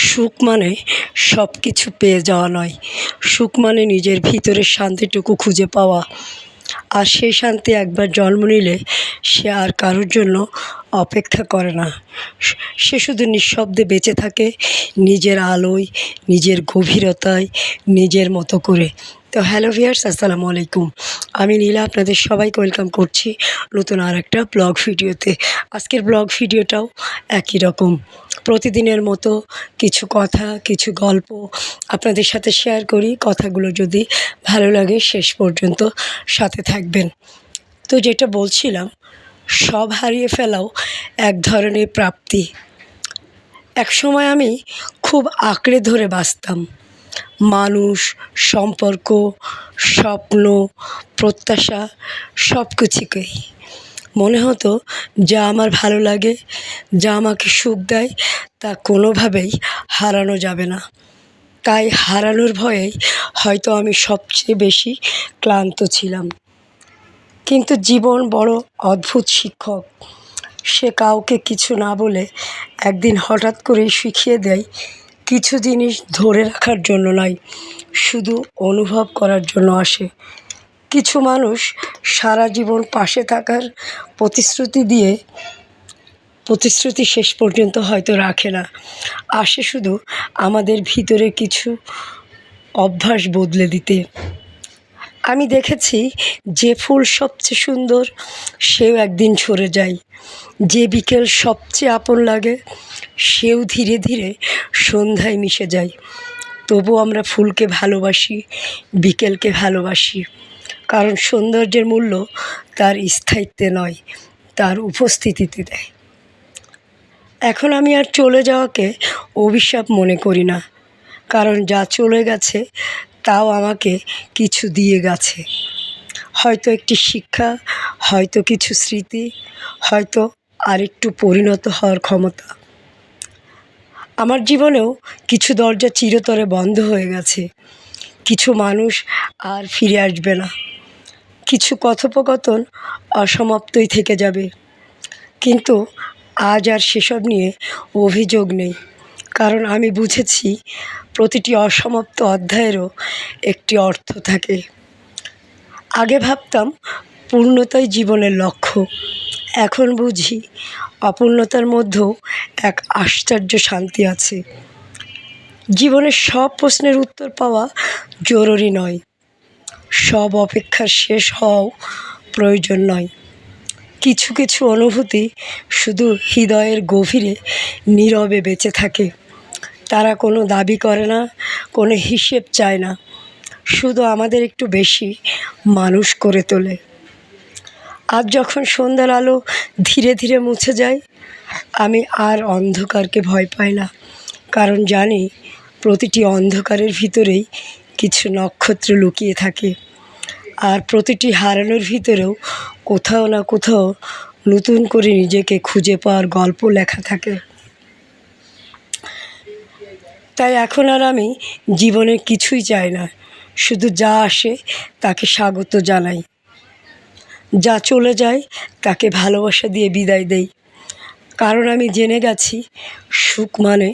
সুখ মানে সব কিছু পেয়ে যাওয়া নয়, সুখ মানে নিজের ভিতরের শান্তিটুকু খুঁজে পাওয়া। আর সেই শান্তি একবার জন্ম নিলে সে আর কারোর জন্য অপেক্ষা করে না। সে শুধু নিঃশব্দে বেঁচে থাকে, নিজের আলোয়, নিজের গভীরতায়, নিজের মতো করে। তো হ্যালো ভিউয়ার্স, আসসালামু আলাইকুম। আমি নীলা আপনাদের সবাইকে ওয়েলকাম করছি নতুন আর একটা ব্লগ ভিডিওতে। আজকের ব্লগ ভিডিওটাও একই রকম, প্রতিদিনের মতো কিছু কথা, কিছু গল্প আপনাদের সাথে শেয়ার করি। কথাগুলো যদি ভালো লাগে শেষ পর্যন্ত সাথে থাকবেন। তো যেটা বলছিলাম, সব হারিয়ে ফেলাও এক ধরনের প্রাপ্তি। একসময় আমি খুব আঁকড়ে ধরে বাঁচতাম মানুষ, সম্পর্ক, স্বপ্ন, প্রত্যাশা সব কিছুকেই। মনে হতো যা আমার ভালো লাগে, যা আমাকে সুখ দেয়, তা কোনোভাবেই হারানো যাবে না। তাই হারানোর ভয়েই হয়তো আমি সবচেয়ে বেশি ক্লান্ত ছিলাম। কিন্তু জীবন বড় অদ্ভুত শিক্ষক। সে কাউকে কিছু না বলে একদিন হঠাৎ করেই শিখিয়ে দেয়, কিছু জিনিস ধরে রাখার জন্য নয়, শুধু অনুভব করার জন্য আসে। কিছু মানুষ সারা জীবন পাশে থাকার প্রতিশ্রুতি শেষ পর্যন্ত হয়তো রাখে না, আসে শুধু আমাদের ভিতরে কিছু অভ্যাস বদলে দিতে। আমি দেখেছি, যে ফুল সবচেয়ে সুন্দর সেও একদিন ঝরে যায়, যে বিকেল সবচেয়ে আপন লাগে সেও ধীরে ধীরে সন্ধ্যায় মিশে যায়। তবু আমরা ফুলকে ভালোবাসি, বিকেলকে ভালোবাসি, কারণ সৌন্দর্যের মূল্য তার স্থায়িত্বে নয়, তার উপস্থিতিতে দেয়। এখন আমি আর চলে যাওয়াকে অভিশাপ মনে করি না, কারণ যা চলে গেছে তাও আমাকে কিছু দিয়ে গেছে। হয়তো একটি শিক্ষা, হয়তো কিছু স্মৃতি, হয়তো আরেকটু পরিণত হওয়ার ক্ষমতা। আমার জীবনেও কিছু দরজা চিরতরে বন্ধ হয়ে গেছে, কিছু মানুষ আর ফিরে আসবে না, কিছু কথোপকথন অসমাপ্তই থেকে যাবে। কিন্তু আজ আর সেসব নিয়ে অভিযোগ নেই, কারণ আমি বুঝেছি প্রতিটি অসমাপ্ত অধ্যায়েরও একটি অর্থ থাকে। আগে ভাবতাম পূর্ণতাই জীবনের লক্ষ্য, এখন বুঝি অপূর্ণতার মধ্যেও এক আশ্চর্য শান্তি আছে। জীবনের সব প্রশ্নের উত্তর পাওয়া জরুরি নয়, সব অপেক্ষার শেষ হওয়াও প্রয়োজন নয়। কিছু কিছু অনুভূতি শুধু হৃদয়ের গভীরে নীরবে বেঁচে থাকে। তারা কোনো দাবি করে না, কোনো হিসেব চায় না, শুধু আমাদের একটু বেশি মানুষ করে তোলে। আজ যখন সন্ধ্যার আলো ধীরে ধীরে মুছে যায়, আমি আর অন্ধকারকে ভয় পাই না, কারণ জানি প্রতিটি অন্ধকারের ভিতরেই কিছু নক্ষত্র লুকিয়ে থাকে। আর প্রতিটি হারানোর ভিতরেও কোথাও না কোথাও নতুন করে নিজেকে খুঁজে পাওয়ার গল্প লেখা থাকে। তাই এখন আর আমি জীবনের কিছুই চাই না, শুধু যা আসে তাকে স্বাগত জানাই, যা চলে যায় তাকে ভালোবাসা দিয়ে বিদায় দেই। কারণ আমি জেনে গেছি, সুখ মানে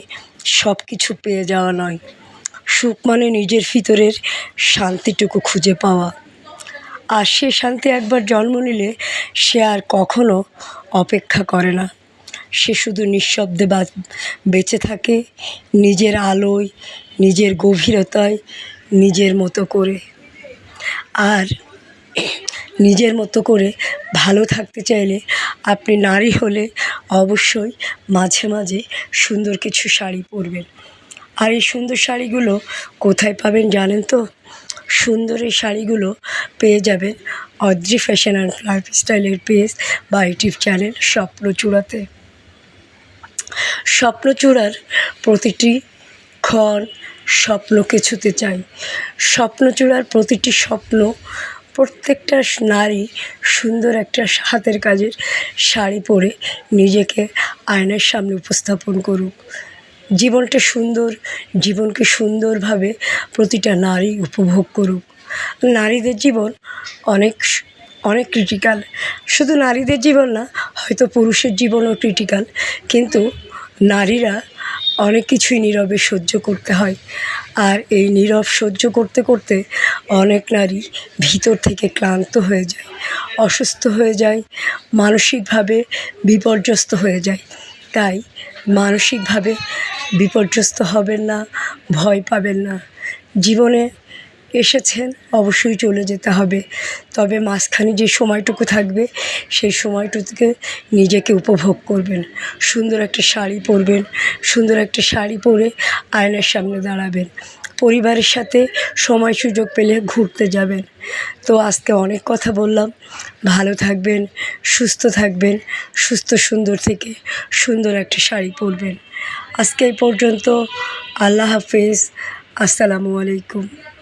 সব কিছু পেয়ে যাওয়া নয়, সুখ মানে নিজের ভিতরের শান্তিটুকু খুঁজে পাওয়া। আর সে শান্তি একবার জন্ম নিলে সে আর কখনো অপেক্ষা করে না। সে শুধু নিঃশব্দে বেঁচে থাকে, নিজের আলোয়, নিজের গভীরতায়, নিজের মতো করে। আর নিজের মতো করে ভালো থাকতে চাইলে আপনি নারী হলে অবশ্যই মাঝে মাঝে সুন্দর কিছু শাড়ি পরবেন। আর এই সুন্দর শাড়িগুলো কোথায় পাবেন জানেন তো? সুন্দর এই শাড়িগুলো পেয়ে যাবেন অদ্রি ফ্যাশন অ্যান্ড লাইফস্টাইলের পেজ বা ইউটিউব চ্যানেল স্বপ্নচূড়াতে। স্বপ্নচূড়ার প্রতিটি ক্ষণ স্বপ্নকে ছুঁতে চাই। স্বপ্নচূড়ার প্রতিটি স্বপ্ন, প্রত্যেকটা নারী সুন্দর একটা হাতের কাজের শাড়ি পরে নিজেকে আয়নার সামনে উপস্থাপন করুক। জীবনটা সুন্দর, জীবনকে সুন্দরভাবে প্রতিটা নারী উপভোগ করুক। নারীদের জীবন অনেক অনেক ক্রিটিক্যাল, শুধু নারীদের জীবন না, হয়তো পুরুষের জীবনও ক্রিটিক্যাল, কিন্তু নারীরা অনেক কিছুই নীরবে সহ্য করতে হয়। আর এই নীরব সহ্য করতে করতে অনেক নারী ভিতর থেকে ক্লান্ত হয়ে যায়, অসুস্থ হয়ে যায়, মানসিকভাবে বিপর্যস্ত হয়ে যায়। তাই মানসিকভাবে বিপর্যস্ত হবেন না, ভয় পাবেন না। জীবনে এসেছেন, অবশ্যই চলে যেতে হবে। তবে মাঝখানে যে সময়টুকু থাকবে সেই সময়টুকুকে নিজেকে উপভোগ করবেন। সুন্দর একটা শাড়ি পরবেন, সুন্দর একটা শাড়ি পরে আয়নার সামনে দাঁড়াবেন। পরিবারের সাথে সময় সুযোগ পেলে ঘুরতে যাবেন। তো আজকে অনেক কথা বললাম। ভালো থাকবেন, সুস্থ থাকবেন, সুস্থ সুন্দর থেকে সুন্দর একটা শাড়ি পরবেন। আজকে এই পর্যন্ত। আল্লাহ হাফেজ। আসসালামু আলাইকুম।